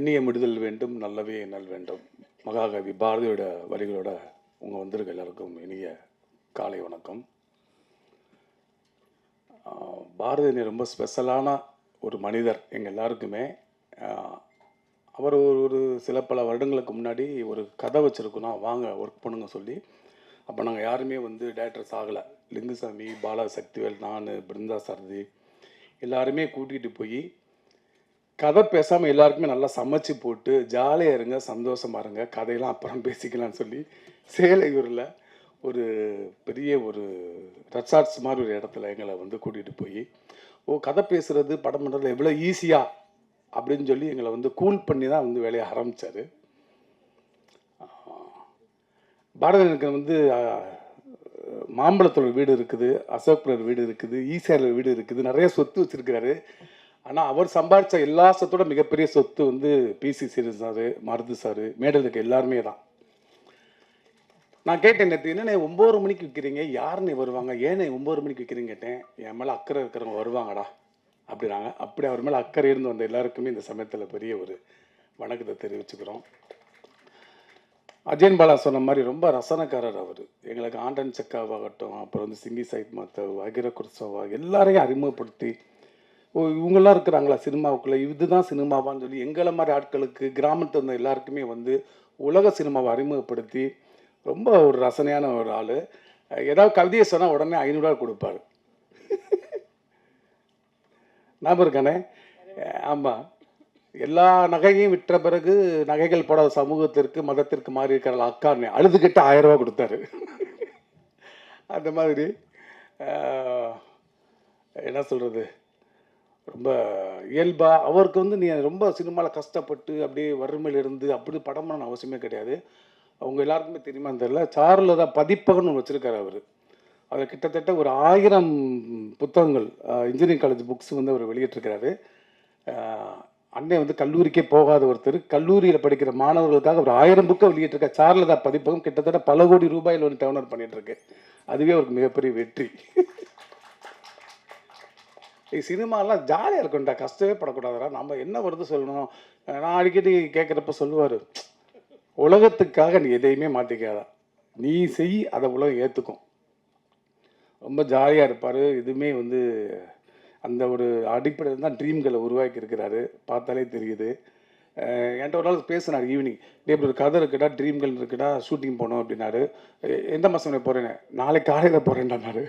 எண்ணிய முடிதல் வேண்டும், நல்லவே எண்ணல் வேண்டும். மகாகவி பாரதியோட வரிகளோட உங்கள் வந்திருக்க எல்லாருக்கும் இனிய காலை வணக்கம். பாரதி ரொம்ப ஸ்பெஷலான ஒரு மனிதர் எங்கள் எல்லாருக்குமே. அவர் ஒரு சில பல வருடங்களுக்கு முன்னாடி ஒரு கதை வச்சுருக்கோம், வாங்க ஒர்க் பண்ணுங்க சொல்லி. அப்போ நாங்கள் யாருமே டேரக்டர்ஸ் ஆகலை. லிங்குசாமி, பாலா சக்திவேல், நான், பிருந்தா சாரதி எல்லாருமே கூட்டிகிட்டு போய் கதை பேசாமல் எல்லாருக்குமே நல்லா சமைச்சு போட்டு ஜாலியாக இருங்க, சந்தோஷமாக இருங்க, கதையெல்லாம் அப்புறம் பேசிக்கலாம்னு சொல்லி சேலையூரில் ஒரு பெரிய ஒரு ரெசார்ட்ஸ் மாதிரி ஒரு இடத்துல எங்களை கூட்டிகிட்டு போய் கதை பேசுகிறது படம் பண்ணுறது எவ்வளோ ஈஸியா அப்படின்னு சொல்லி எங்களை கூல் பண்ணி தான் வேலையை ஆரம்பித்தார். பாரதிக்கு மாம்பழத்தோட வீடு இருக்குது, அசோக்புரர் வீடு இருக்குது, ஈசிஆர் வீடு இருக்குது, நிறைய சொத்து வச்சுருக்கிறாரு. ஆனால் அவர் சம்பாதிச்ச எல்லா சொத்தோட மிகப்பெரிய சொத்து பிசி சீரன் சார், மருது சார், மேடல் இருக்க எல்லாருமே தான். நான் கேட்டேன், நேற்று என்னென்ன 9 மணிக்கு விற்கிறீங்க, யாருன்னு வருவாங்க, ஏன்னு 9 மணிக்கு விற்கிறீங்க கேட்டேன். என் மேலே அக்கறை இருக்கிறவங்க வருவாங்கடா அப்படின்னாங்க. அப்படி அவர் மேலே அக்கறை இருந்து வந்த எல்லாருக்குமே இந்த சமயத்தில் பெரிய ஒரு வணக்கத்தை தெரிவிச்சுக்கிறோம். அஜயன் பாலா சொன்ன மாதிரி ரொம்ப ரசனக்காரர் அவர். எங்களுக்கு ஆண்டன் சக்காவாகட்டும், அப்புறம் சிங்கி சைத் மாத்தவ், அகிர குர்சவா எல்லாரையும் அறிமுகப்படுத்தி இவங்கெல்லாம் இருக்கிறாங்களா சினிமாவுக்குள்ளே, இதுதான் சினிமாவான்னு சொல்லி எங்களை மாதிரி ஆட்களுக்கு, கிராமத்தில் இருந்த எல்லாருக்குமே உலக சினிமாவை அறிமுகப்படுத்தி ரொம்ப ஒரு ரசனையான ஒரு ஆள். ஏதாவது கவிதையை சொன்னால் உடனே 500 ரூபா கொடுப்பார். ஞாபகம் இருக்கானே? ஆமாம். எல்லா நகையும் விற்ற பிறகு நகைகள் போடாத சமூகத்திற்கு, மதத்திற்கு மாறி இருக்கிற அக்கான்னு அழுதுகிட்டு 1000 ரூபா கொடுத்தாரு. அந்த மாதிரி என்ன சொல்கிறது, ரொம்ப இயல்பாக அவருக்கு நீ ரொம்ப சினிமாவில் கஷ்டப்பட்டு அப்படியே வறுமையிலிருந்து அப்படி படம் பண்ண அவசியமே கிடையாது. அவங்க எல்லாருக்குமே தெரியுமான்னு தெரியல, சாரில் தான் பதிப்பகம்னு ஒன்று வச்சுருக்காரு அவர். அதில் கிட்டத்தட்ட ஒரு 1000 புத்தகங்கள், இன்ஜினியரிங் காலேஜ் புக்ஸ் அவர் வெளியிட்டிருக்கிறாரு. அண்ணே கல்லூரிக்கே போகாத ஒருத்தர், கல்லூரியில் படிக்கிற மாணவர்களுக்காக ஒரு 1000 புக்கை வெளியிட்டிருக்க சாரில் தான் பதிப்பகம். கிட்டத்தட்ட பல கோடி ரூபாயில் டர்ன் பண்ணிகிட்ருக்கு. அதுவே அவருக்கு மிகப்பெரிய வெற்றி. சினிமாலாம் ஜாலியாக இருக்கும்டா, கஷ்டமே படக்கூடாதுடா, நம்ம என்ன வருது சொல்லணும். நான் அடிக்கடி கேட்குறப்ப சொல்லுவார், உலகத்துக்காக நீ எதையுமே மாற்றிக்காத, நீ செய், அதை உலகம் ஏற்றுக்கும். ரொம்ப ஜாலியாக இருப்பார். இதுவுமே அந்த ஒரு அடிப்படையில் தான் ட்ரீம்களை உருவாக்கி இருக்கிறாரு, பார்த்தாலே தெரியுது. என்கிட்ட ஒரு நாள் பேசினார் ஈவினிங், இப்படி ஒரு கதை இருக்குடா, ட்ரீம்கள் இருக்குடா, ஷூட்டிங் போனோம் அப்படின்னாரு. எந்த மாதம் போகிறேன்னு, நாளைக்கு காலையில் போகிறேன்டாரு.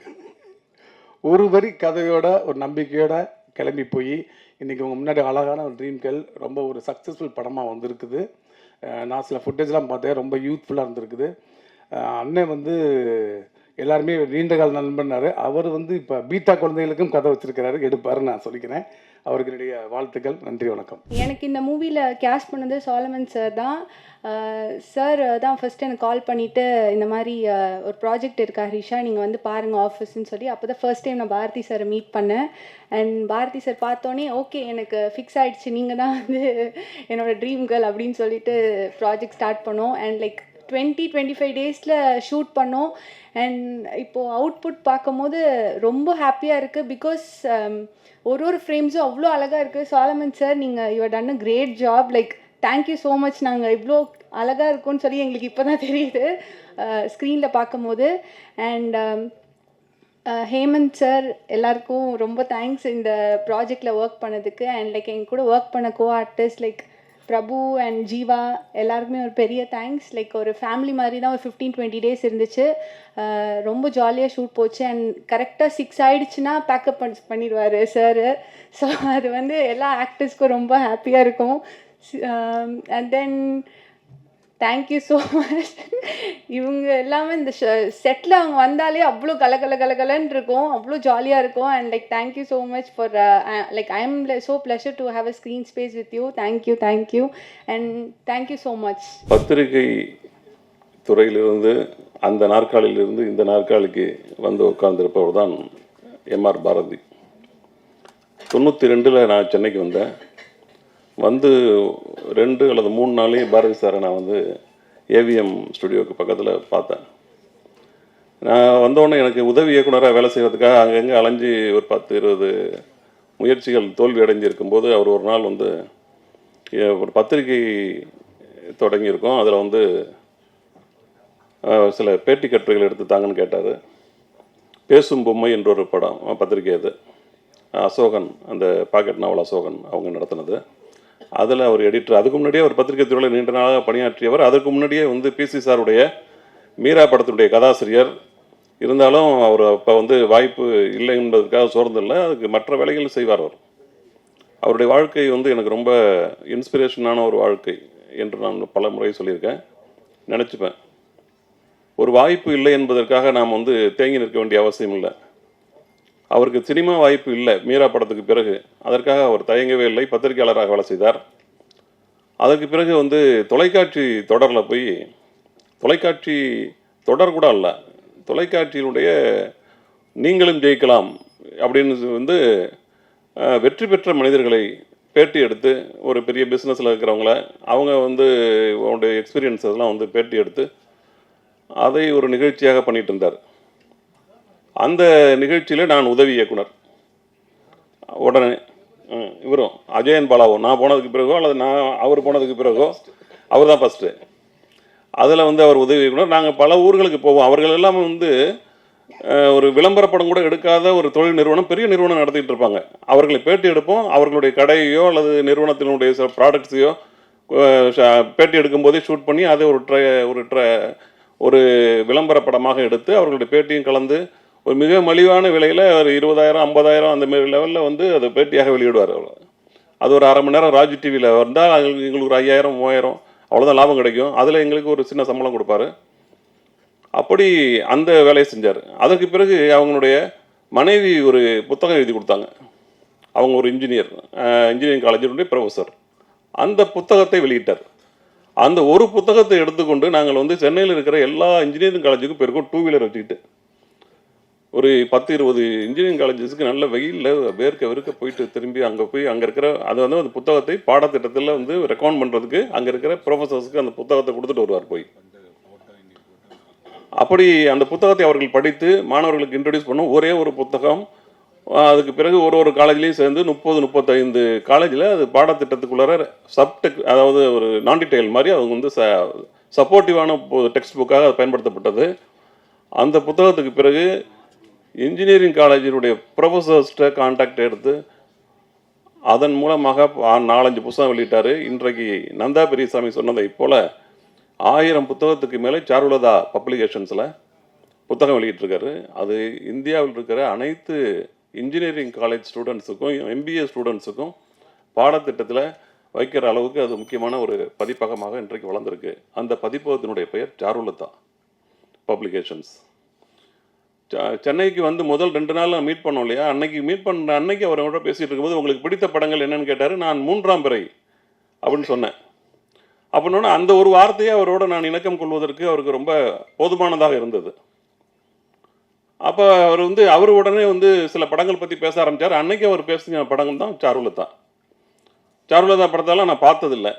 ஒரு வரி கதையோட ஒரு நம்பிக்கையோட கிளம்பி போய் இன்றைக்கி உங்கள் முன்னாடி அழகான ஒரு ட்ரீம்கள் ரொம்ப ஒரு சக்ஸஸ்ஃபுல் படமாக வந்திருக்குது. நான் சில ஃபுட்டேஜ்லாம் பார்த்தேன், ரொம்ப யூத்ஃபுல்லாக இருந்திருக்குது. அண்ணன் எல்லாருமே நீண்ட கால நண்பன்னார். அவர் இப்போ பீட்டா குழந்தைகளுக்கும் கதை வச்சுருக்கிறாரு, எடுப்பாருன்னு நான் சொல்லிக்கிறேன். அவருக்கு என்னுடைய வாழ்த்துக்கள். நன்றி, வணக்கம். எனக்கு இந்த மூவியில் கேஸ்ட் பண்ணது சாலமன் சார் தான். சார் தான் ஃபஸ்ட்டு எனக்கு கால் பண்ணிவிட்டு இந்த மாதிரி ஒரு ப்ராஜெக்ட் இருக்கா ஹரிஷா, நீங்கள் பாருங்கள் ஆஃபீஸ்ன்னு சொல்லி. அப்போ தான் ஃபர்ஸ்ட் டைம் நான் பாரதி சாரை மீட் பண்ணேன். அண்ட் பாரதி சார் பார்த்தோன்னே ஓகே எனக்கு ஃபிக்ஸ் ஆகிடுச்சு, நீங்கள் தான் என்னோடய ட்ரீம் கேர்ள் அப்படின்னு சொல்லிட்டு ப்ராஜெக்ட் ஸ்டார்ட் பண்ணோம். அண்ட் லைக் 20-25 டேஸில் ஷூட் பண்ணோம். அண்ட் இப்போது அவுட்புட் பார்க்கும்போது ரொம்ப ஹாப்பியாக இருக்குது. பிகாஸ் ஒரு ஃப்ரேம்ஸும் அவ்வளோ அழகாக இருக்குது. சாலமன் சார், நீங்கள் you done a great job. Like thank you so much. நாங்கள் இவ்வளோ அழகாக இருக்கும்னு சொல்லி எங்களுக்கு இப்போ தான் தெரியுது ஸ்க்ரீனில் பார்க்கும்போது. அண்ட் ஹேமந்த் சார், எல்லாருக்கும் ரொம்ப தேங்க்ஸ் இந்த ப்ராஜெக்டில் ஒர்க் பண்ணதுக்கு. அண்ட் லைக் எங்கள் கூட ஒர்க் பண்ண co artist like Prabhu and Jeeva எல்லாருக்குமே ஒரு பெரிய தேங்க்ஸ். லைக் ஒரு ஃபேமிலி மாதிரி தான் ஒரு 15-20 டேஸ் இருந்துச்சு. ரொம்ப ஜாலியாக ஷூட் போச்சு. அண்ட் கரெக்டாக 6 ஆகிடுச்சுன்னா பேக்கப் பண்ணிடுவார் சார். ஸோ அது எல்லா ஆக்டர்ஸ்க்கும் ரொம்ப ஹாப்பியாக இருக்கும். And then thank you so much. இவங்க எல்லாமே இந்த செட்டில் அவங்க வந்தாலே அவ்வளோ கலகலன்னு இருக்கும், அவ்வளோ ஜாலியாக இருக்கும். And like thank you so much for like I am so pleasure to have a screen space with you. Thank you and thank you so much. பத்திரிகை துறையிலிருந்து அந்த நாற்காலியிலிருந்து இந்த நாற்காலிக்கு உட்கார்ந்திருப்பவர் தான் எம்ஆர் பாரதி. 92 நான் சென்னைக்கு வந்தேன். 2 அல்லது 3 நாளே பாரதி சாரை நான் ஏவிஎம் ஸ்டுடியோவுக்கு பக்கத்தில் பார்த்தேன். நான் வந்தோடனே எனக்கு உதவி இயக்குனராக வேலை செய்வதற்காக அங்கங்கே அலைஞ்சி ஒரு 10-20 முயற்சிகள் தோல்வி அடைஞ்சிருக்கும்போது அவர் ஒரு நாள் ஒரு பத்திரிகை தொடங்கியிருக்கோம். அதில் வந்து சில பேட்டி கட்டுரைகள் எடுத்து தாங்கன்னு கேட்டார். பேசும் பொம்மை என்ற ஒரு படம் பத்திரிகை அது. அசோகன், அந்த பாக்கெட் நாவல் அசோகன் அவங்க நடத்தினது. அதில் அவர் எடிட்டர். அதுக்கு முன்னாடியே ஒரு பத்திரிகை துறையில் நீண்ட நாளாக பணியாற்றியவர். அதுக்கு முன்னாடியே வந்து பிசி சாருடைய மீரா படத்தினுடைய கதாசிரியர். இருந்தாலும் அவர் அப்போ வந்து வாய்ப்பு இல்லை என்பதற்காக சோர்ந்தில்லை, அதுக்கு மற்ற வேலைகள் செய்வார் அவர். அவருடைய வாழ்க்கை வந்து எனக்கு ரொம்ப இன்ஸ்பிரேஷனான ஒரு வாழ்க்கை என்று நான் பல முறை சொல்லியிருக்கேன். நினச்சிப்பேன், ஒரு வாய்ப்பு இல்லை என்பதற்காக நாம் வந்து தேங்கி நிற்க வேண்டிய அவசியம் இல்லை. அவருக்கு சினிமா வாய்ப்பு இல்லை மீரா படத்துக்கு பிறகு, அதற்காக அவர் தயங்கவே இல்லை, பத்திரிகையாளராக வேலை செய்தார். அதற்கு பிறகு வந்து தொலைக்காட்சி தொடரில் போய், தொலைக்காட்சி தொடர் கூட அல்ல, தொலைக்காட்சியினுடைய நீங்களும் ஜெயிக்கலாம் அப்படின்னு வந்து வெற்றி பெற்ற மனிதர்களை பேட்டி எடுத்து, ஒரு பெரிய பிஸ்னஸில் இருக்கிறவங்கள அவங்க வந்து அவங்களுடைய எக்ஸ்பீரியன்ஸ் அதெல்லாம் வந்து பேட்டி எடுத்து அதை ஒரு நிகழ்ச்சியாக பண்ணிட்டு இருந்தார். அந்த நிகழ்ச்சியில் நான் உதவி இயக்குனர். உடனே இவரும் அஜயன் பாலாவோ நான் போனதுக்கு பிறகோ அல்லது நான் அவர் போனதுக்கு பிறகோ, அவர் தான் ஃபஸ்ட்டு. அதில் வந்து அவர் உதவி இயக்குனர். நாங்கள் பல ஊர்களுக்கு போவோம். அவர்கள் எல்லாம் வந்து ஒரு விளம்பரப்படம் கூட எடுக்காத ஒரு தொழில் நிறுவனம், பெரிய நிறுவனம் நடத்திட்டு இருப்பாங்க. அவர்களை பேட்டி எடுப்போம். அவர்களுடைய கடையோ அல்லது நிறுவனத்தினுடைய சில ப்ராடக்ட்ஸையோ பேட்டி எடுக்கும்போதே ஷூட் பண்ணி அதை ஒரு விளம்பர படமாக எடுத்து அவர்களுடைய பேட்டியும் கலந்து ஒரு மிக மலிவான விலையில் ஒரு 20,000 50,000 அந்த மாரி லெவலில் வந்து அதை பேட்டியாக வெளியிடுவார். அது ஒரு அரை மணி நேரம் ராஜ் டிவியில் வந்தால் எங்களுக்கு ஒரு 5,000 3,000 அவ்வளோதான் லாபம் கிடைக்கும். அதில் எங்களுக்கு ஒரு சின்ன சம்பளம் கொடுப்பாரு. அப்படி அந்த வேலையை செஞ்சார். அதற்கு பிறகு அவங்களுடைய மனைவி ஒரு புத்தகம் எழுதி கொடுத்தாங்க. அவங்க ஒரு இன்ஜினியரிங் காலேஜினுடைய ப்ரொஃபஸர். அந்த புத்தகத்தை வெளியிட்டார். அந்த ஒரு புத்தகத்தை எடுத்துக்கொண்டு நாங்கள் வந்து சென்னையில் இருக்கிற எல்லா இன்ஜினியரிங் காலேஜுக்கும் போயிருக்கோம். 2 வீலர் வச்சுக்கிட்டு ஒரு 10-20 இன்ஜினியரிங் காலேஜஸ்க்கு நல்ல வெயிலில் வேர்க்க போயிட்டு திரும்பி அங்கே போய் அங்கே இருக்கிற அது வந்து அந்த புத்தகத்தை பாடத்திட்டத்தில் வந்து ரெக்கமெண்ட் பண்ணுறதுக்கு அங்கே இருக்கிற ப்ரொஃபஸர்ஸுக்கு அந்த புத்தகத்தை கொடுத்துட்டு வருவார் போய். அப்படி அந்த புத்தகத்தை அவர்கள் படித்து மாணவர்களுக்கு இன்ட்ரடியூஸ் பண்ணும். ஒரே ஒரு புத்தகம். அதுக்கு பிறகு ஒரு காலேஜ்லேயும் சேர்ந்து 30-35 காலேஜில் அது பாடத்திட்டத்துக்குள்ளார சப்டெக், அதாவது ஒரு நான் டீட்டெயில் மாதிரி அது வந்து சப்போர்ட்டிவான டெக்ஸ்ட் புக்காக பயன்படுத்தப்பட்டது. அந்த புத்தகத்துக்கு பிறகு இன்ஜினியரிங் காலேஜினுடைய ப்ரொஃபஸர்ஸ்கிட்ட கான்டாக்ட் எடுத்து அதன் மூலமாக 4-5 புத்தகம் வெளியிட்டார். இன்றைக்கு நந்தா பெரியசாமி சொன்னதை போல் 1000 புத்தகத்துக்கு மேலே சாருலதா பப்ளிகேஷன்ஸில் புத்தகம் வெளியிட்டிருக்காரு. அது இந்தியாவில் இருக்கிற அனைத்து இன்ஜினியரிங் காலேஜ் ஸ்டூடெண்ட்ஸுக்கும் MBA ஸ்டூடெண்ட்ஸுக்கும் பாடத்திட்டத்தில் வைக்கிற அளவுக்கு அது முக்கியமான ஒரு பதிப்பகமாக இன்றைக்கு வளர்ந்துருக்கு. அந்த பதிப்பகத்தினுடைய பெயர் சாருலதா பப்ளிகேஷன்ஸ். சென்னைக்கு வந்து முதல் 2 நாள் மீட் பண்ணோம் இல்லையா, அன்னைக்கு அவரோட பேசிகிட்டு இருக்கும்போது உங்களுக்கு பிடித்த படங்கள் என்னன்னு கேட்டார். நான் 3ஆம் பிறை அப்படின்னு சொன்னேன். அப்படின்னா அந்த ஒரு வார்த்தையை அவரோட நான் இணக்கம் கொள்வதற்கு அவருக்கு ரொம்ப போதுமானதாக இருந்தது. அப்போ அவர் உடனே வந்து சில படங்கள் பற்றி பேச ஆரம்பித்தார். அன்னைக்கு அவர் பேசின படங்கள் தான் சாருலதா. சாருலதா படத்தெல்லாம் நான் பார்த்ததில்லை.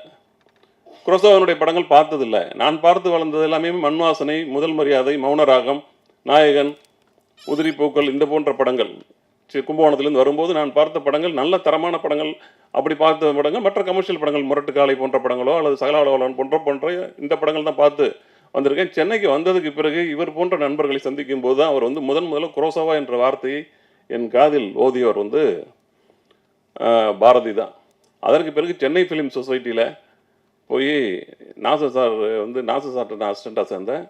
குரோசாவாவுடைய படங்கள் பார்த்ததில்லை. நான் பார்த்து வளர்ந்தது எல்லாமே மண் வாசனை, முதல் மரியாதை, மௌனராகம், நாயகன், உதிரி பூக்கள், இந்த போன்ற படங்கள். கும்பகோணத்திலேருந்து வரும்போது நான் பார்த்த படங்கள் நல்ல தரமான படங்கள். அப்படி பார்த்த படங்கள் மற்ற கமர்ஷியல் படங்கள், முரட்டு காலை போன்ற படங்களோ அல்லது சகலாவலவன் போன்ற இந்த படங்கள் தான் பார்த்து வந்திருக்கேன். சென்னைக்கு வந்ததுக்கு பிறகு இவர் போன்ற நண்பர்களை சந்திக்கும் போது தான் அவர் வந்து முதல்ல குரோசாவா என்ற வார்த்தையை என் காதில் ஓதியவர் வந்து பாரதி தான். அதற்கு பிறகு சென்னை ஃபிலிம் சொசைட்டியில் போய் நாசர் சார்ட்ட நான் அசிஸ்டண்ட்டாக சேர்ந்தேன்.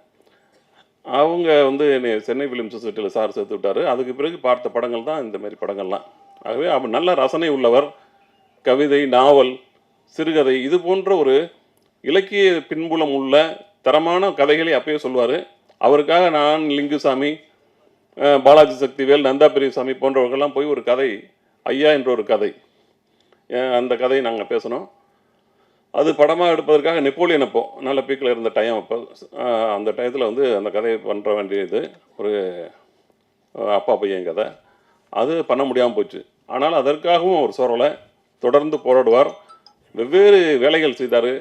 அவங்க வந்து என்னை சென்னை ஃபிலிம் சொசைட்டியில் சார் சேர்த்து விட்டார். அதுக்கு பிறகு பார்த்த படங்கள் தான் இந்த மாதிரி படங்கள்லாம். ஆகவே அவர் நல்ல ரசனை உள்ளவர். கவிதை, நாவல், சிறுகதை இது போன்ற ஒரு இலக்கிய பின்புலம் உள்ள தரமான கதைகளை அப்பயே சொல்வார். அவருக்காக நான், லிங்குசாமி, பாலாஜி சக்திவேல், நந்தா பெரியசாமி போன்றவர்கள்லாம் போய் ஒரு கதை, ஐயா என்ற ஒரு கதை, அந்த கதையை நாங்கள் பேசணும். அது படமாக எடுப்பதற்காக நெப்போலியன் அப்போ நல்ல பீக்கில் இருந்த டைம். அப்போ அந்த டயத்தில் வந்து அந்த கதையை பண்ணுற வேண்டியது ஒரு அப்பா பையன் கதை. அது பண்ண முடியாமல் போச்சு. ஆனால் அதற்காகவும் அவர் சோரலை தொடர்ந்து போராடுவார். வெவ்வேறு வேலைகள் செய்தார்.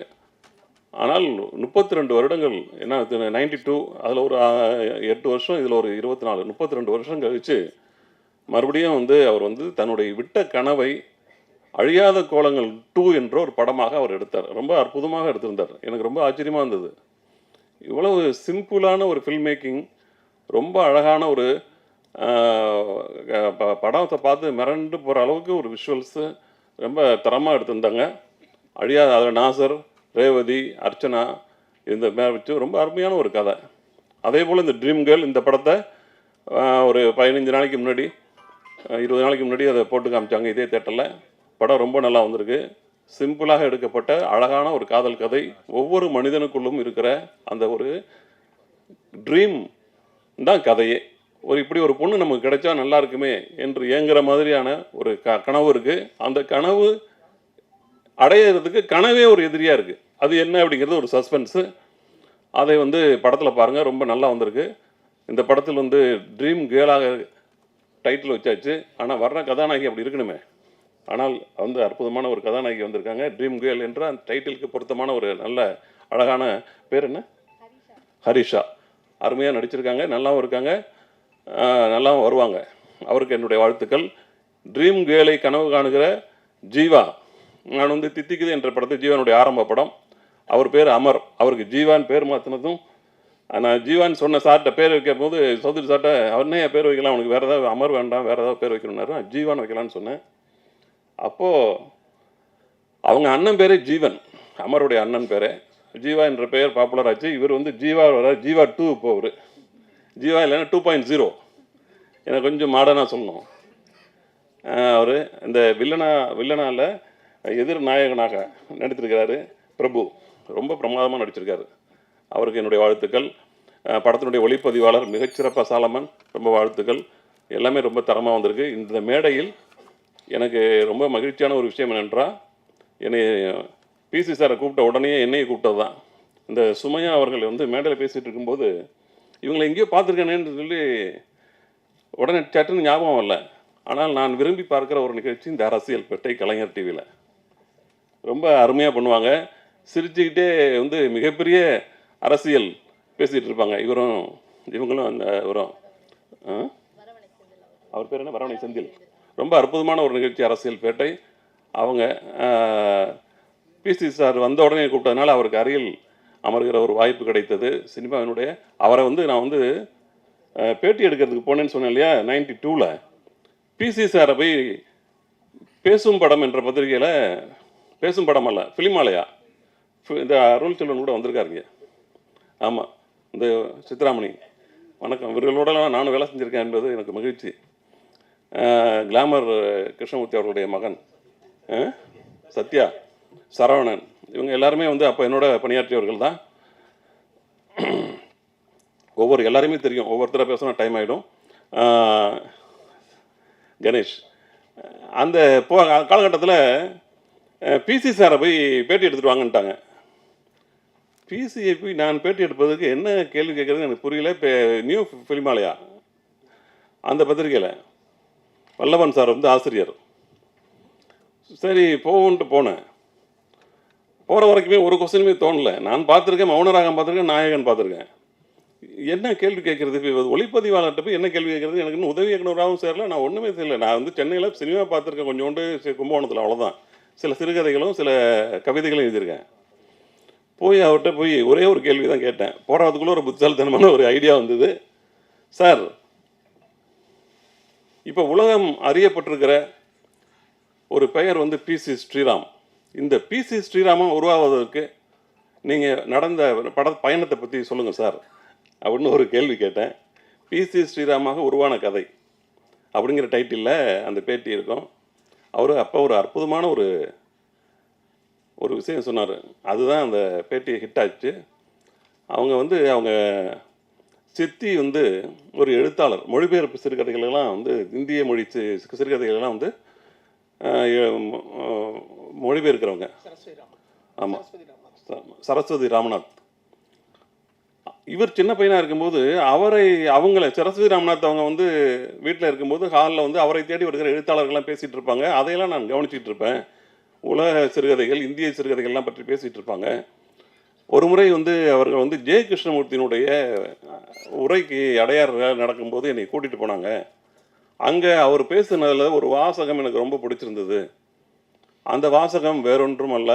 ஆனால் 32 வருடங்கள், என்ன 92, அதில் ஒரு 8 வருஷம், இதில் ஒரு 24, 32 வருஷம் கழித்து மறுபடியும் வந்து அவர் வந்து தன்னுடைய விட்ட கனவை அழியாத கோலங்கள் 2 என்ற ஒரு படமாக அவர் எடுத்தார். ரொம்ப அற்புதமாக எடுத்திருந்தார். எனக்கு ரொம்ப ஆச்சரியமாக இருந்தது. இவ்வளவு சிம்பிளான ஒரு ஃபில்ம் மேக்கிங், ரொம்ப அழகான ஒரு படத்தை பார்த்து மிரண்டு போகிற அளவுக்கு ஒரு விஷுவல்ஸு ரொம்ப தரமாக எடுத்திருந்தாங்க. அழியாத அதில் நாசர், ரேவதி, அர்ச்சனா இந்த மாதிரி வச்சு ரொம்ப அருமையான ஒரு கதை. அதே போல் இந்த ட்ரீம் கேர்ள் இந்த படத்தை ஒரு 15 நாளைக்கு முன்னாடி 20 நாளைக்கு முன்னாடி அதை போட்டு காமிச்சாங்க இதே தேட்டரில். படம் ரொம்ப நல்லா வந்திருக்கு. சிம்பிளாக எடுக்கப்பட்ட அழகான ஒரு காதல் கதை. ஒவ்வொரு மனிதனுக்குள்ளும் இருக்கிற அந்த ஒரு ட்ரீம் தான் கதையே. இப்படி ஒரு பொண்ணு நமக்கு கிடைச்சா நல்லா இருக்குமே என்று ஏங்குற மாதிரியான ஒரு கனவு இருக்குது. அந்த கனவு அடையிறதுக்கு கனவே ஒரு எதிரியாக இருக்குது. அது என்ன அப்படிங்கிறது ஒரு சஸ்பென்ஸு. அதை படத்தில் பாருங்கள், ரொம்ப நல்லா வந்திருக்கு. இந்த படத்தில் ட்ரீம் கேர்ளாக டைட்டில் வச்சாச்சு. ஆனால் வர்ற கதாநாயகி அப்படி இருக்கணுமே. ஆனால் அற்புதமான ஒரு கதாநாயகி வந்திருக்காங்க. ட்ரீம் கேர்ள் என்ற அந்த டைட்டிலுக்கு பொருத்தமான ஒரு நல்ல அழகான பேர் என்ன, ஹரிஷா. அருமையாக நடிச்சிருக்காங்க, நல்லாவும் இருக்காங்க, நல்லாவும் வருவாங்க. அவருக்கு என்னுடைய வாழ்த்துக்கள். ட்ரீம் கேர்ளை கனவு காணுகிற ஜீவா, நான் தித்திக்குது என்ற படத்தை ஜீவானுடைய ஆரம்ப படம். அவர் பேர் அமர். அவருக்கு ஜீவான் பேர் மாற்றினதும் நான் ஜீவான் சொன்ன சார்கிட்ட பேர் வைக்கும் போது சௌத்ரி சார்கிட்ட அவனே பேர் வைக்கலாம், அவனுக்கு வேறு ஏதாவது அமர் வேண்டாம், வேறு ஏதாவது பேர் வைக்கணும்னாரு. ஜீவான் வைக்கலான்னு சொன்னேன். அப்போது அவங்க அண்ணன் பேரே ஜீவன், அமருடைய அண்ணன் பேரே. ஜீவா என்ற பெயர் பாப்புலர் ஆச்சு. இவர் ஜீவா வர ஜீவா 2. இப்போ அவர் ஜீவா இல்லைன்னா 2.0. எனக்கு கொஞ்சம் மாடர்னாக சொல்லணும். அவர் இந்த வில்லனால எதிர் நாயகனாக நடித்திருக்கிறாரு பிரபு. ரொம்ப பிரமாதமாக நடிச்சிருக்காரு. அவருக்கு என்னுடைய வாழ்த்துக்கள். படத்தினுடைய ஒளிப்பதிவாளர் மிகச்சிறப்பாக சாலமன், ரொம்ப வாழ்த்துக்கள். எல்லாமே ரொம்ப தரமாக வந்திருக்கு. இந்த மேடையில் எனக்கு ரொம்ப மகிழ்ச்சியான ஒரு விஷயம் என்னென்றால், என்னை பிசி சாரை கூப்பிட்ட உடனே என்னையை கூப்பிட்டது தான். இந்த சுமையா அவர்கள் மேடையில் பேசிகிட்டு இருக்கும்போது இவங்களை எங்கேயோ பார்த்துருக்கேனேன்னு சொல்லி உடனே சட்டுன்னு ஞாபகம் வரல. ஆனால் நான் விரும்பி பார்க்குற ஒரு நிகழ்ச்சி இந்த அரசியல் பெட்டை கலைஞர் டிவியில். ரொம்ப அருமையாக பண்ணுவாங்க. சிரிச்சுக்கிட்டே மிகப்பெரிய அரசியல் பேசிகிட்டு இருப்பாங்க. இவங்களும் அந்த அவர் பேர் என்ன, வரவணை செந்தில். ரொம்ப அற்புதமான ஒரு நிகழ்ச்சி அரசியல் பேட்டை. அவங்க பிசி சார் வந்த உடனே கூப்பிட்டதுனால அவருக்கு அருகில் அமர்கிற ஒரு வாய்ப்பு கிடைத்தது. சினிமாவினுடைய அவரை நான் பேட்டி எடுக்கிறதுக்கு போனேன்னு சொன்னேன் இல்லையா, 92ல் பிசி சாரை போய் பேசும் படம் என்ற பத்திரிகையில், பேசும் படம் அல்ல ஃபிலிமாலயா, இந்த அருள் செல்வன் கூட வந்திருக்காருங்க. ஆமாம், இந்த சித்ராமணி, வணக்கம். இவர்களோடலாம் நானும் வேலை செஞ்சுருக்கேன் என்பது எனக்கு மகிழ்ச்சி. கிளாமர் கிருஷ்ணமூர்த்தி அவர்களுடைய மகன் சத்யா, சரவணன், இவங்க எல்லாருமே அப்போ என்னோட பணியாற்றியவர்கள் தான். எல்லாருமே தெரியும். ஒவ்வொருத்தராக பேசினா டைம் ஆகிடும். கணேஷ், அந்த காலகட்டத்தில் பிசி சாரை போய் பேட்டி எடுத்துகிட்டு வாங்கன்ட்டாங்க. பிசிஐ போய் நான் பேட்டி எடுப்பதுக்கு என்ன கேள்வி கேட்குறதுன்னு எனக்கு புரியல. இப்போ நியூ ஃபிலிமாலயா அந்த பத்திரிகையில் வல்லவன் சார் ஆசிரியர். சரி போகுன்ட்டு போனேன். போகிற வரைக்குமே ஒரு கொஸ்டினுமே தோணலை. நான் பார்த்துருக்கேன், மௌனராகம் பார்த்துருக்கேன், நாயகன் பார்த்துருக்கேன். என்ன கேள்வி கேட்குறது, இப்போ ஒளிப்பதிவாளர்கிட்ட போய் என்ன கேள்வி கேட்குறது, எனக்கு இன்னும் உதவி இயக்குனராகவும் சேரல. நான் ஒன்றுமே தெரியல. நான் சென்னையில் சினிமா பார்த்துருக்கேன் கொஞ்சோண்டு, கும்பகோணத்தில், அவ்வளோதான். சில சிறுகதைகளும் சில கவிதைகளும் எழுதியிருக்கேன். போய் அவர்கிட்ட போய் ஒரே ஒரு கேள்வி தான் கேட்டேன். போகிறதுக்குள்ளே ஒரு புத்திசாலித்தனமான ஒரு ஐடியா வந்தது. சார், இப்போ உலகம் அறியப்பட்டிருக்கிற ஒரு பெயர் பிசி ஸ்ரீராம். இந்த பிசி ஸ்ரீராமன் உருவாவதற்கு நீங்கள் நடந்த பயணத்தை பற்றி சொல்லுங்கள் சார் அப்படின்னு ஒரு கேள்வி கேட்டேன். பிசி ஸ்ரீராமாக உருவான கதை அப்படிங்கிற டைட்டிலில் அந்த பேட்டி இருக்கும். அவர் அப்போ ஒரு அற்புதமான ஒரு விஷயம் சொன்னார். அதுதான் அந்த பேட்டி ஹிட் ஆச்சு. அவங்க அவங்க சித்தி ஒரு எழுத்தாளர், மொழிபெயர்ப்பு சிறுகதைகளெல்லாம் இந்திய மொழி சிறுகதைகளெல்லாம் மொழிபெயர்க்கிறவங்க. ஆமாம், சரஸ்வதி ராமநாத். இவர் சின்ன பையனாக இருக்கும்போது அவங்கள சரஸ்வதி ராமநாத் அவங்க வீட்டில் இருக்கும்போது ஹாலில் அவரை தேடி வருகிற எழுத்தாளர்கள்லாம் பேசிகிட்டு இருப்பாங்க. அதையெல்லாம் நான் கவனிச்சிட்டு இருப்பேன். உலக சிறுகதைகள், இந்திய சிறுகதைகள்லாம் பற்றி பேசிகிட்டு இருப்பாங்க. ஒரு முறை அவர்கள் ஜெய கிருஷ்ணமூர்த்தியினுடைய உரைக்கு அடையார் நடக்கும்போது என்னை கூட்டிகிட்டு போனாங்க. அங்கே அவர் பேசுனதில் ஒரு வாசகம் எனக்கு ரொம்ப பிடிச்சிருந்தது. அந்த வாசகம் வேறொன்றும் அல்ல,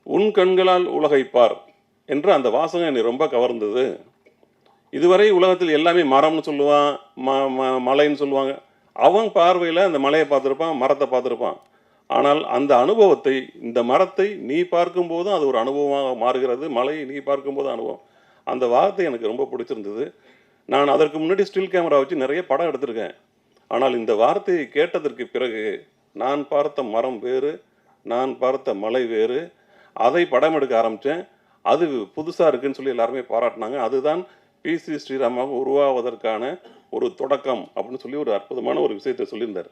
உன் கண்களால் உலகை பார் என்று அந்த வாசகம் என்னை ரொம்ப கவர்ந்தது. இதுவரை உலகத்தில் எல்லாமே மரம்னு சொல்லுவான், மலைன்னு சொல்லுவாங்க. அவன் பார்வையில் அந்த மலையை பார்த்துருப்பான், மரத்தை பார்த்துருப்பான். ஆனால் அந்த அனுபவத்தை, இந்த மரத்தை நீ பார்க்கும்போதும் அது ஒரு அனுபவமாக மாறுகிறது, மலையை நீ பார்க்கும்போது அனுபவம். அந்த வார்த்தை எனக்கு ரொம்ப பிடிச்சிருந்தது. நான் அதற்கு முன்னாடி ஸ்டில் கேமரா வச்சு நிறைய படம் எடுத்திருக்கேன். ஆனால் இந்த வார்த்தையை கேட்டதற்கு பிறகு நான் பார்த்த மரம் வேறு, நான் பார்த்த மலை வேறு, அதை படம் எடுக்க ஆரம்பித்தேன். அது புதுசாக இருக்குன்னு சொல்லி எல்லாருமே பாராட்டினாங்க. அதுதான் பிசி ஸ்ரீராமாக உருவாவதற்கான ஒரு தொடக்கம் அப்படின்னு சொல்லி ஒரு அற்புதமான ஒரு விஷயத்தை சொல்லியிருந்தார்.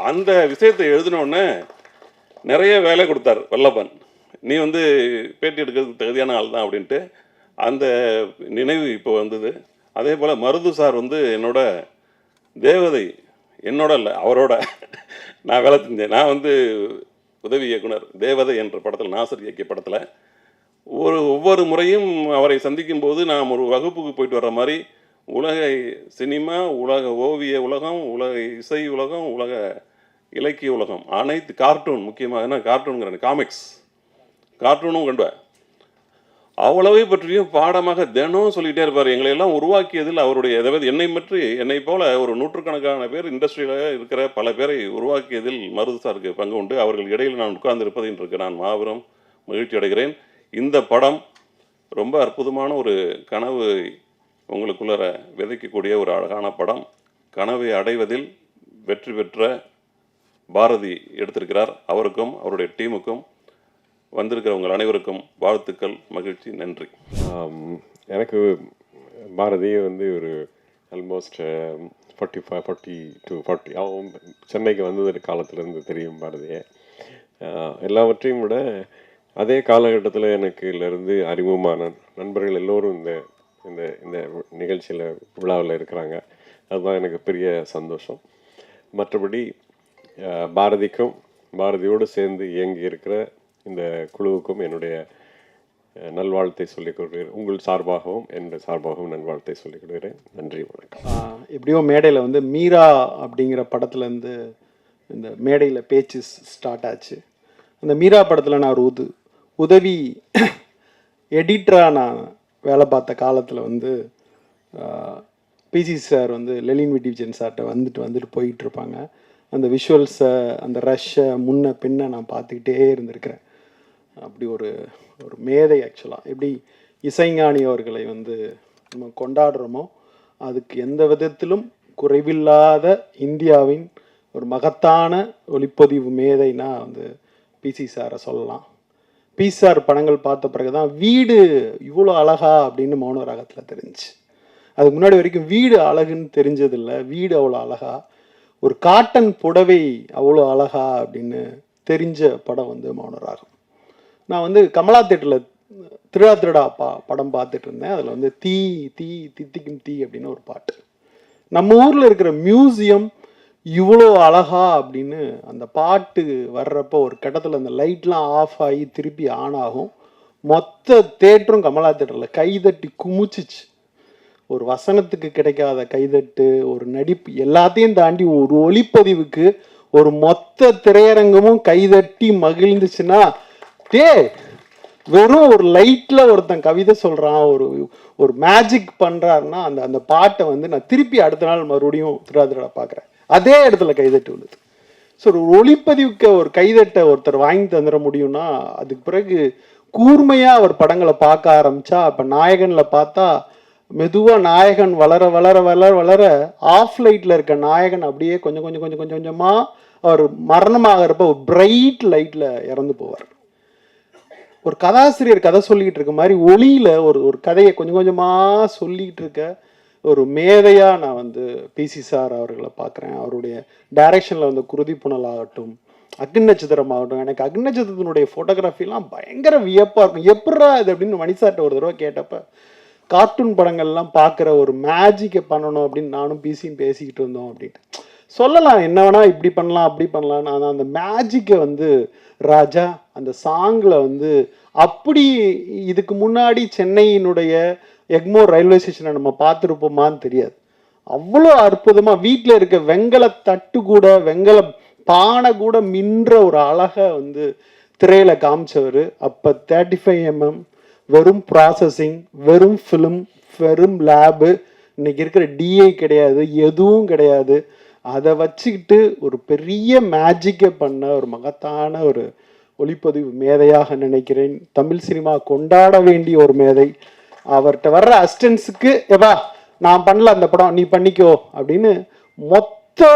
அந்த விஷயத்தை எழுதினோடனே நிறைய வேலை கொடுத்தார் வல்லபன். நீ வந்து பேட்டி எடுக்கிறதுக்கு தகுதியான ஆள் தான் அப்படின்ட்டு அந்த நினைவு இப்போ வந்தது. அதே போல் மருது சார் வந்து என்னோட தேவதை, என்னோட இல்லை அவரோட நான் வேலை செஞ்சேன். நான் வந்து உதவி இயக்குனர் தேவதை என்ற படத்தில், நாசர் இயக்கிய படத்தில் ஒவ்வொரு முறையும் அவரை சந்திக்கும் போது நாம் ஒரு வகுப்புக்கு போயிட்டு வர்ற மாதிரி உலக சினிமா, உலக ஓவிய உலகம், உலக இசை உலகம், உலக இலக்கிய உலகம், அனைத்து கார்ட்டூன், முக்கியமாக கார்ட்டூனுங்கிறேன், கார்ட்டூனும் கண்டுவேன். அவ்வளவை பற்றியும் பாடமாக தினம் சொல்லிகிட்டே இருப்பார். எங்களை எல்லாம் உருவாக்கியதில் அவருடைய, அதாவது என்னை போல ஒரு நூற்றுக்கணக்கான பேர் இண்டஸ்ட்ரியில் இருக்கிற பல பேரை உருவாக்கியதில் மருது சாருக்கு பங்கு உண்டு. அவர்கள் இடையில் நான் உட்கார்ந்து இருப்பதற்கு நான் மாபெரும் மகிழ்ச்சி அடைகிறேன். இந்த படம் ரொம்ப அற்புதமான ஒரு கனவு உங்களுக்குள்ளர விதைக்கக்கூடிய ஒரு அழகான படம். கனவை அடைவதில் வெற்றி பெற்ற பாரதி எடுத்திருக்கிறார். அவருக்கும் அவருடைய டீமுக்கும் வந்திருக்கிறவங்க அனைவருக்கும் வாழ்த்துக்கள், மகிழ்ச்சி, நன்றி. எனக்கு பாரதி வந்து ஒரு ஆல்மோஸ்ட் 40 அவன் சென்னைக்கு வந்தது காலத்துலேருந்து தெரியும் பாரதியை. எல்லாவற்றையும் விட அதே காலகட்டத்தில் எனக்குலேருந்து அறிமுகமான நண்பர்கள் எல்லோரும் இந்த இந்த இந்த நிகழ்ச்சியில் விழாவில் இருக்கிறாங்க. அதுதான் எனக்கு பெரிய சந்தோஷம். மற்றபடி பாரதிக்கும் பாரதியோடு சேர்ந்து இயங்கி இருக்கிற இந்த குழுவுக்கும் என்னுடைய நல்வாழ்த்தை சொல்லிக் கொள்கிறேன். உங்கள் சார்பாகவும் என்னுடைய சார்பாகவும் நல்வாழ்த்தை சொல்லிக் கொள்கிறேன். நன்றி, வணக்கம். எப்படியோ மேடையில் வந்து மீரா அப்படிங்கிற படத்துலேருந்து இந்த மேடையில் பேச்சு ஸ்டார்ட் ஆச்சு. அந்த மீரா படத்தில் நான் ஒரு உதவி எடிட்டராக நான் வேலை பார்த்த காலத்தில் வந்து பிசி சார் வந்து லெலின் விடிவிஜன் சார்கிட்ட வந்துட்டு போயிட்டுருப்பாங்க. அந்த விஷுவல்ஸை, அந்த ரஷ்ஷை முன்ன பின்ன நான் பார்த்துக்கிட்டே இருந்திருக்கிறேன். அப்படி ஒரு மேதை. ஆக்சுவலாக எப்படி இசைஞானி அவர்களை வந்து நம்ம கொண்டாடுறோமோ அதுக்கு எந்த விதத்திலும் குறைவில்லாத இந்தியாவின் ஒரு மகத்தான ஒளிப்பதிவு மேதைனா வந்து பிசி சாரை சொல்லலாம். பிசார் படங்கள் பார்த்த பிறகு தான் வீடு இவ்வளோ அழகா அப்படின்னு மௌன ராகத்தில் தெரிஞ்சு. அதுக்கு முன்னாடி வரைக்கும் வீடு அழகுன்னு தெரிஞ்சதில்லை. வீடு அவ்வளோ அழகா, ஒரு காட்டன் புடவை அவ்வளோ அழகா அப்படின்னு தெரிஞ்ச படம் வந்து மௌன ராகம். நான் வந்து கமலா தேட்டரில் திருடா படம் பார்த்துட்டு இருந்தேன். அதில் வந்து தீ தீ தித்திக்கும் தீ அப்படின்னு ஒரு பாட்டு. நம்ம ஊரில் இருக்கிற மியூசியம் இவ்வளோ அழகா அப்படின்னு அந்த பாட்டு வர்றப்போ ஒரு கட்டத்தில் அந்த லைட்லாம் ஆஃப் ஆகி திருப்பி ஆன் ஆகும். மொத்த தேட்டரும் கமலா தேட்டரில் கைதட்டி குமிச்சிச்சு. ஒரு வசனத்துக்கு கிடைக்காத கைதட்டு, ஒரு நடிப்பு, எல்லாத்தையும் தாண்டி ஒரு ஒளிப்பதிவுக்கு ஒரு மொத்த திரையரங்கமும் கைதட்டி மகிழ்ந்துச்சுன்னா, வெறும் ஒரு லைட்டில் ஒருத்தன் கவிதை சொல்கிறான், ஒரு மேஜிக் பண்ணுறாருன்னா அந்த பாட்டை வந்து நான் திருப்பி அடுத்த நாள் மறுபடியும் திருடா பார்க்குறேன். அதே இடத்துல கைதட்டு விழுது. ஸோ ஒரு ஒளிப்பதிவுக்கு ஒரு கைதட்டை ஒருத்தர் வாங்கி தந்துட முடியும்னா அதுக்கு பிறகு கூர்மையாக அவர் படங்களை பார்க்க ஆரம்பித்தா, இப்போ நாயகனில் பார்த்தா மெதுவாக நாயகன் வளர வளர வளர வளர ஆஃப் லைட்டில் இருக்க நாயகன் அப்படியே கொஞ்சமாக அவர் மரணமாகிறப்ப ஒரு பிரைட் லைட்டில் இறந்து போவார். ஒரு கதாசிரியர் கதை சொல்லிக்கிட்டு இருக்க மாதிரி ஒளியில் ஒரு கதையை கொஞ்சமாக சொல்லிக்கிட்டு இருக்க ஒரு மேதையாக நான் வந்து பிசி சார் அவர்களை பார்க்குறேன். அவருடைய டைரக்ஷனில் வந்து குருதி புனல் ஆகட்டும், அக்னி நட்சத்திரம் ஆகட்டும். எனக்கு அக்னி நட்சத்திரத்தினுடைய ஃபோட்டோகிராஃபிலாம் பயங்கர வியப்பாக இருக்கும். எப்படா இது அப்படின்னு மணிசார்ட்ட ஒரு தடவை கேட்டப்ப, கார்ட்டூன் படங்கள்லாம் பார்க்குற ஒரு மேஜிக்கை பண்ணணும் அப்படின்னு நானும் பிசியும் பேசிக்கிட்டு இருந்தோம். அப்படின்ட்டு சொல்லலாம், என்ன வேணா இப்படி பண்ணலாம் அப்படி பண்ணலாம். ஆனால் அந்த மேஜிக்கை வந்து ராஜா அந்த சாங்கில் வந்து அப்படி இதுக்கு முன்னாடி சென்னையினுடைய எக்மோர் ரயில்வே ஸ்டேஷனை நம்ம பார்த்துருப்போமான்னு தெரியாது. அவ்வளோ அற்புதமாக வீட்டில் இருக்க வெங்கல தட்டு கூட, வெங்கல பானை கூட மின்ற ஒரு அழகை வந்து திரையில காமிச்சவர். அப்போ 35mm வெறும் ப்ராசஸிங், வெறும் ஃபிலிம், வெறும் லேபு, இன்னைக்கு இருக்கிற டிஐ கிடையாது, எதுவும் கிடையாது. அதை வச்சுக்கிட்டு ஒரு பெரிய மேஜிக்கை பண்ண ஒரு மகத்தான ஒரு ஒளிப்பதிவு மேதையாக நினைக்கிறேன். தமிழ் சினிமா கொண்டாட வேண்டிய ஒரு மேதை. அவர்கிட்ட வர்ற அசிஸ்டன்ஸுக்கு எவா நான் பண்ணல அந்த படம் நீ பண்ணிக்கோ அப்படின்னு மொத்த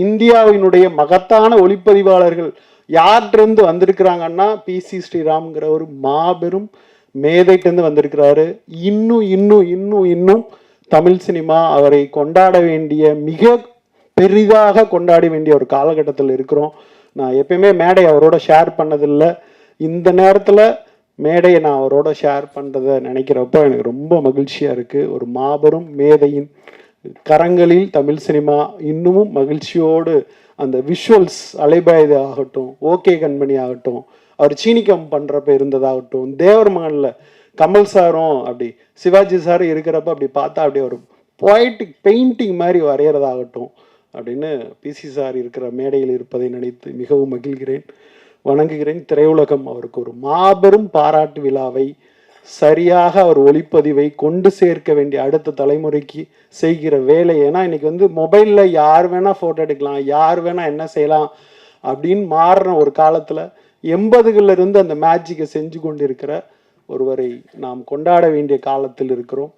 இந்தியாவினுடைய மகத்தான ஒளிப்பதிவாளர்கள் யார்கிட்டருந்து வந்திருக்கிறாங்கன்னா பிசி ஸ்ரீராம்ங்கிற ஒரு மாபெரும் மேதைட்டேருந்து வந்திருக்கிறாரு. இன்னும் இன்னும் இன்னும் இன்னும் தமிழ் சினிமா அவரை கொண்டாட வேண்டிய, மிக பெரிதாக கொண்டாட வேண்டிய ஒரு காலகட்டத்தில் இருக்கிறோம். நான் எப்பயுமே மேடை அவரோட ஷேர் பண்ணதில்லை. இந்த நேரத்தில் மேடையை நான் அவரோட ஷேர் பண்ணுறதை நினைக்கிறப்போ எனக்கு ரொம்ப மகிழ்ச்சியாக இருக்குது. ஒரு மாபெரும் மேதையின் கரங்களில் தமிழ் சினிமா இன்னமும் மகிழ்ச்சியோடு அந்த விஷுவல்ஸ் அலைபாயுது ஆகட்டும், ஓகே கண்மணி ஆகட்டும், அவர் சீனிக்கம் பண்ணுறப்ப இருந்ததாகட்டும், தேவர் மகனில் கமல் சாரும் அப்படி சிவாஜி சாரும் இருக்கிறப்ப அப்படி பார்த்தா அப்படியே ஒரு பொயட்டிக் பெயிண்டிங் மாதிரி வரைகிறதாகட்டும் அப்படின்னு பிசி சார் இருக்கிற மேடையில் இருப்பதை நினைத்து மிகவும் மகிழ்கிறேன், வணங்குகிறேன். திரையுலகம் அவருக்கு ஒரு மாபெரும் பாராட்டு விழாவை, சரியாக அவர் ஒளிப்பதிவை கொண்டு சேர்க்க வேண்டிய அடுத்த தலைமுறைக்கு செய்கிற வேலை. ஏன்னா இன்னைக்கு வந்து மொபைலில் யார் வேணால் ஃபோட்டோ எடுக்கலாம், யார் வேணால் என்ன செய்யலாம் அப்படின்னு மாறின ஒரு காலத்தில் 80களில் இருந்து அந்த மேஜிக்கை செஞ்சு கொண்டு இருக்கிற ஒருவரை நாம் கொண்டாட வேண்டிய காலத்தில் இருக்கிறோம்.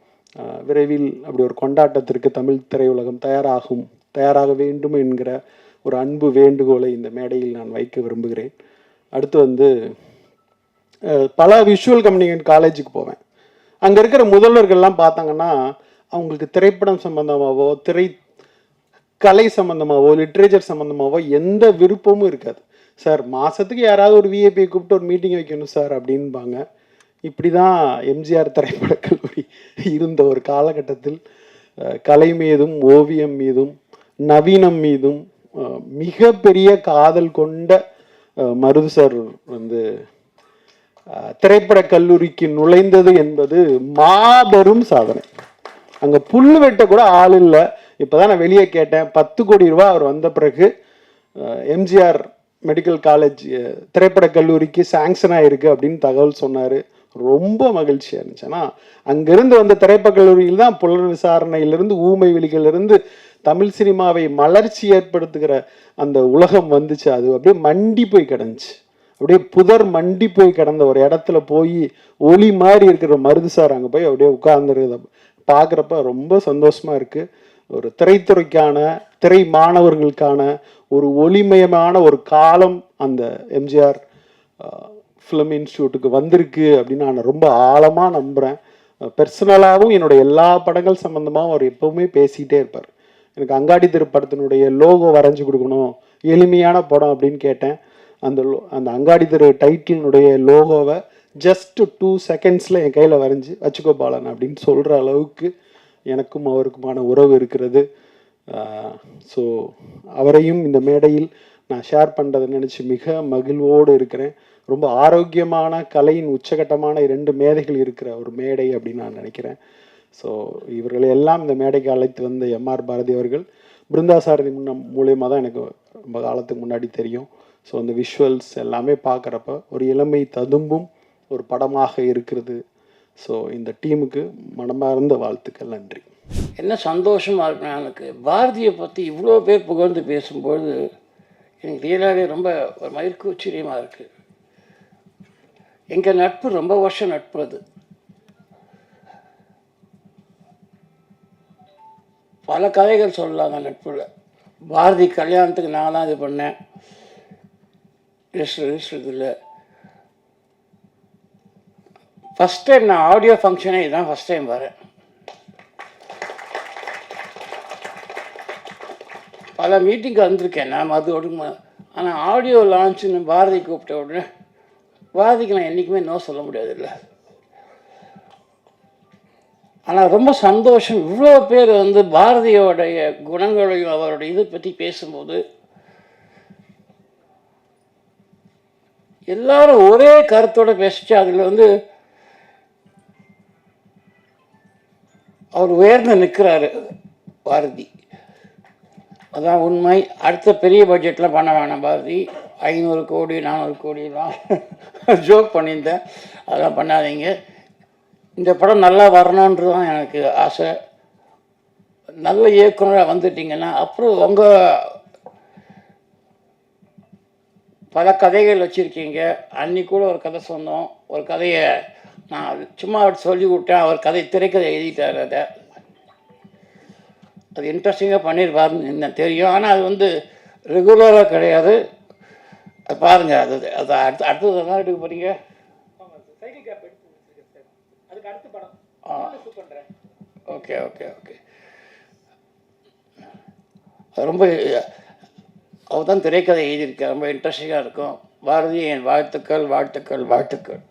விரைவில் அப்படி ஒரு கொண்டாட்டத்திற்கு தமிழ் திரையுலகம் தயாராக வேண்டும் என்கிற ஒரு அன்பு வேண்டுகோளை இந்த மேடையில் நான் வைக்க விரும்புகிறேன். அடுத்து வந்து பல விஷுவல் கம்யூனிகேஷன் காலேஜுக்கு போவேன். அங்கே இருக்கிற முதல்வர்கள்லாம் பார்த்தாங்கன்னா அவங்களுக்கு திரைப்படம் சம்மந்தமாகவோ, கலை சம்மந்தமாகவோ, லிட்ரேச்சர் சம்மந்தமாகவோ எந்த விருப்பமும் இருக்காது. சார் மாதத்துக்கு யாராவது ஒரு விஐபியை கூப்பிட்டு ஒரு மீட்டிங் வைக்கணும் சார் அப்படின்பாங்க. இப்படி தான் எம்ஜிஆர் திரைப்படக் கல்லூரி இருந்த ஒரு காலகட்டத்தில் கலை மீதும் ஓவியம் மீதும் நவீனம் மீதும் மிகப்பெரிய காதல் கொண்ட மருது சார் வந்து திரைப்படக் கல்லூரிக்கு நுழைந்தது என்பது மாபெரும் சாதனை. அங்கே புல் வெட்ட கூட ஆள் இல்லை. இப்போதான் நான் வெளியே கேட்டேன், 10 கோடி ரூபா அவர் வந்த பிறகு எம்ஜிஆர் மெடிக்கல் காலேஜ் திரைப்படக் கல்லூரிக்கு சாங்ஷன் ஆயிருக்கு அப்படின்னு தகவல் சொன்னார். ரொம்ப மகிழ்ச்சியாக இருந்துச்சு. ஆனால் அங்கிருந்து வந்த திரைப்படக் கல்லூரியில் தான் புலன் விசாரணையிலிருந்து, ஊமை வெளிகளிலிருந்து தமிழ் சினிமாவை மலர்ச்சி ஏற்படுத்துகிற அந்த உலகம் வந்துச்சு. அது அப்படியே மண்டி போய் கிடந்துச்சு. அப்படியே புதர் மண்டி போய் கிடந்த ஒரு இடத்துல போய் ஒளி மாதிரி இருக்கிற மருது சார் அங்கே போய் அப்படியே உட்கார்ந்துருக்கிறத பார்க்குறப்ப ரொம்ப சந்தோஷமாக இருக்குது. ஒரு திரைத்துறைக்கான, திரை மாணவர்களுக்கான ஒரு ஒளிமயமான ஒரு காலம் அந்த எம்ஜிஆர் ஃபிலிம் இன்ஸ்டியூட்டுக்கு வந்திருக்கு அப்படின்னு நான் ரொம்ப ஆழமாக நம்புகிறேன். பர்சனலாகவும் என்னுடைய எல்லா படங்கள் சம்மந்தமாகவும் அவர் எப்போவுமே பேசிகிட்டே இருப்பார். எனக்கு அங்காடி திரைப்படத்தினுடைய லோகோ வரைஞ்சி கொடுக்கணும், எளிமையான படம் அப்படின்னு கேட்டேன். அந்த அங்காடி திரு டைட்டிலினுடைய லோகோவை ஜஸ்ட் 2 செகண்ட்ஸில் என் கையில் வரைஞ்சி வச்சுக்கோ பாலன் அப்படின்னு சொல்கிற அளவுக்கு எனக்கும் அவருக்குமான உறவு இருக்கிறது. ஸோ அவரையும் இந்த மேடையில் நான் ஷேர் பண்ணுறதை நினச்சி மிக மகிழ்வோடு இருக்கிறேன். ரொம்ப ஆரோக்கியமான கலையின் உச்சகட்டமான 2 மேதைகள் இருக்கிற ஒரு மேடை அப்படின்னு நான் நினைக்கிறேன். ஸோ இவர்களை எல்லாம் இந்த மேடைக்கு அழைத்து வந்த எம்ஆர் பாரதி அவர்கள் பிருந்தா சாரதி மூலியமாக தான் எனக்கு ரொம்ப காலத்துக்கு முன்னாடி தெரியும். ஸோ அந்த விஷுவல்ஸ் எல்லாமே பார்க்குறப்ப ஒரு இளமை ததும்பும் ஒரு படமாக இருக்கிறது. ஸோ இந்த டீமுக்கு மனமார்ந்த வாழ்த்துக்கள், நன்றி. என்ன சந்தோஷமாக இருக்குன்னா, எனக்கு பாரதியை பற்றி இவ்வளோ பேர் புகழ்ந்து பேசும்பொழுது எனக்கு ரியலாகவே ரொம்ப ஒரு மகிழ்ச்சியமாக இருக்குது. எங்கள் நட்பு ரொம்ப வருஷம் நட்பு. அது பல கதைகள் சொல்லலாங்க நட்பில். பாரதி கல்யாணத்துக்கு நான் தான் இது பண்ணேன், இதில் ஃபஸ்ட் டைம் நான் ஆடியோ ஃபங்க்ஷனே இதுதான் ஃபஸ்ட் டைம் வரேன். பல மீட்டிங்கு வந்திருக்கேன் நான் அதோடு. ஆனால் ஆடியோ லான்ச்சுன்னு பாரதி கூப்பிட்ட உடனே, பாரதிக்கு நான் என்றைக்குமே நோ சொல்ல முடியாதுல்ல. ஆனால் ரொம்ப சந்தோஷம், இவ்வளோ பேர் வந்து பாரதியோடைய குணங்களையும் அவருடைய இதை பற்றி பேசும்போது எல்லாரும் ஒரே கருத்தோடு பேசிச்சு. அதில் வந்து அவர் உயர்ந்து நிற்கிறாரு பாரதி. அதான் உண்மை. அடுத்த பெரிய பட்ஜெட்லாம் பண்ண வேணாம் பாரதி. 500 கோடி 400 கோடிலாம் ஜோக் பண்ணியிருந்தேன். அதெல்லாம் பண்ணாதீங்க. இந்த படம் நல்லா வரணுன்றது தான் எனக்கு ஆசை. நல்ல இயக்குனராக வந்துட்டிங்கன்னா அப்புறம் உங்கள் பல கதைகள் வச்சுருக்கீங்க. அன்றைக்கி கூட ஒரு கதை சொன்னோம். ஒரு கதையை நான் சும்மா சொல்லி விட்டேன். அவர் கதை திரைக்கதை எழுதிட்டார். அது இன்ட்ரெஸ்டிங்காக பண்ணியிருப்பாருன்னு எனக்கு தெரியும். ஆனால் அது வந்து ரெகுலராக கிடையாது. அது பாருங்கள். அது அடுத்தது என்ன எடுக்க போகிறீங்க? Okay okay okay. ரொம்ப அவர் தான் திரைக்கதை எழுதியிருக்கார். ரொம்ப இன்ட்ரெஸ்டிங்காக இருக்கும். பாரதி, என் வாழ்த்துக்கள் வாழ்த்துக்கள் வாழ்த்துக்கள்.